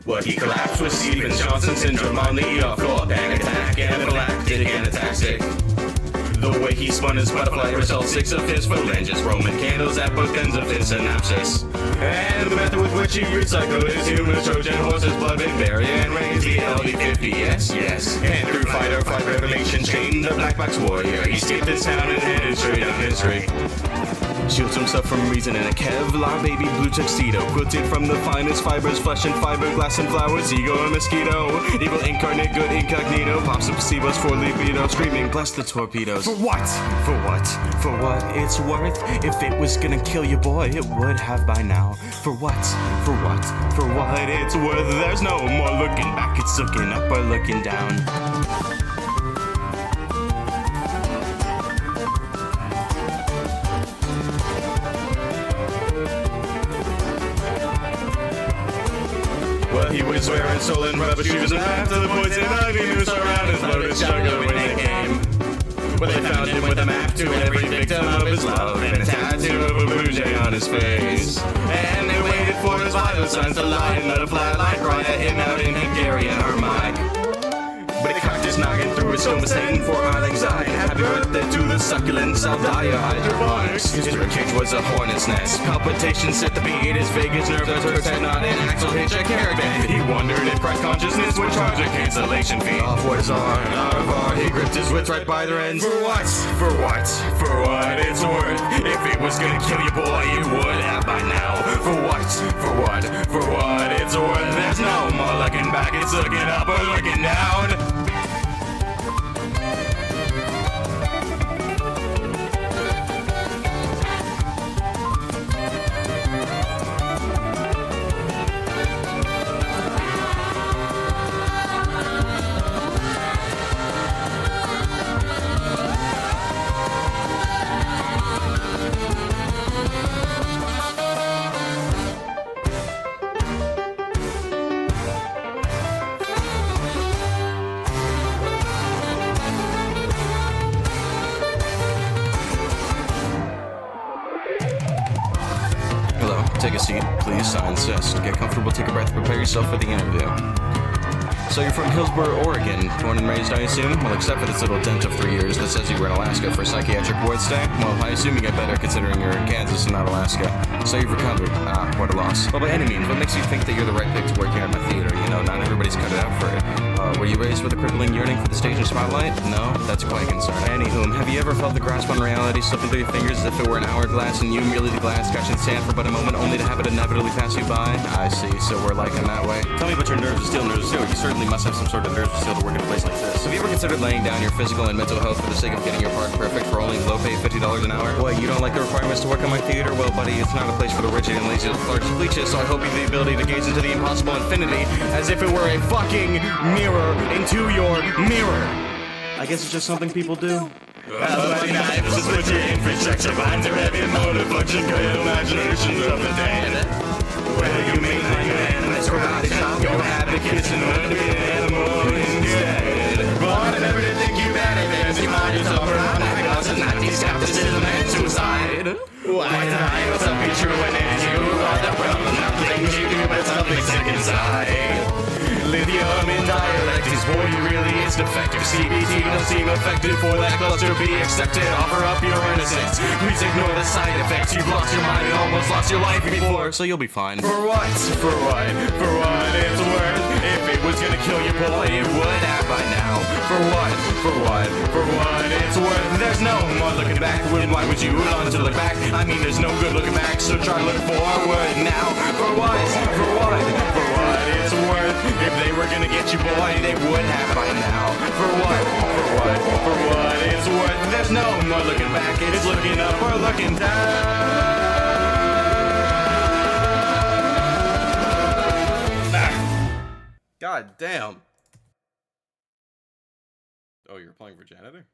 Well, he collapsed with Stevens-Johnson syndrome on the off-core panic attack, anaphylactic, anataxic. The way he spun his butterfly results 6 of his phalanges, Roman candles at both ends of his synapses. And the method with which he recycled his human Trojan horse's blood-brain barrier and raised the LD50, yes. And through fight-or-flight revelation chain, the black box warrior, he escaped his town and headed straight down history. Shields himself from reason in a Kevlar baby blue tuxedo, quilted from the finest fibers, flesh and fiberglass and flowers, ego and mosquito. Evil incarnate, good incognito, pops up placebos for libido, screaming, bless the torpedoes. For what? For what? For what it's worth? If it was gonna kill you, boy, it would have by now. For what? For what? For what it's worth? There's no more looking back, it's looking up or looking down. Well, he was wearing stolen rubber shoes and half to the poison ivy noose around his lotus jugular when they came. Well, they found him with a map to every victim of his love and a tattoo of a blue jay on his face. And they waited for his vital signs to lie and let a flatline cry at him out in Hungarian or Mike. But he cocked his noggin through his stone mistake for our anxiety. Happy birthday to the succulents, I'll die of hydroponics. His ribcage was a hornet's nest. Palpitations set the beat, his vagus nerve was had not an axle hitch a character. He wondered if Christ consciousness would charge a cancellation fee. Off what is on, out of our, he gripped his wits right by their ends. For what? For what? For what it's worth? If it was gonna kill you, boy, you would have by now. For what? For what? For what it's worth? There's no more looking back, it's looking up or looking down. Hello, take a seat, please, I insist. Get comfortable, take a breath, prepare yourself for the interview. So you're from Hillsboro, Oregon, born and raised, I assume? Well, except for this little dent of 3 years that says you were in Alaska for a psychiatric ward stay. Well, I assume you get better considering you're in Kansas and not Alaska. So you've recovered. Ah, what a loss. Well, by any means, what makes you think that you're the right pick to work here at my theater? You know, not everybody's cut it out for it. Were you raised with a crippling yearning for the stage and spotlight? No? That's quite concerning. Anywho, have you ever felt the grasp on reality slipping through your fingers as if it were an hourglass and you merely the glass catching sand for but a moment only to have it inevitably pass you by? I see, so we're like in that way. Tell me about your nerves of steel. You certainly must have some sort of nerves of steel to work in a place like this. Have you ever considered laying down your physical and mental health for the sake of getting your part perfect for only low pay $50 an hour? What, you don't like the requirements to work on my theater? Well, buddy, it's not a place for the rigid and lazy lethargic, so I hope you have the ability to gaze into the impossible infinity as if it were a fucking mirror into your mirror. I guess it's just something people do. Bloody knives, just put your infrastructure behind their heavy motive function, great imaginations of the dead. Whether you make my animals or not, your advocates and learn to be an animal instead. Born never to think you better than you mind yourself around like us and not skepticism and suicide. Why deny yourself be true when it's you are the problem, not things you do but something sick inside. Lithium in dialectics, boy, you really is defective. CBT don't seem effective for that cluster be accepted. Offer up your innocence, please ignore the side effects. You've lost your mind and almost lost your life before, so you'll be fine. For what? For what? For what it's worth? If it was gonna kill you, boy, it would have by now. For what? For what? For what it's worth? There's no more looking back. Why would you want to look back? I mean, there's no good looking back, so try to look forward now. For what? For what? For what it's worth? If they were gonna get you, boy, they would have by now. For what? For what? For what it's worth? There's no more looking back. It's looking up or looking down. God damn. Oh, you're playing for janitor?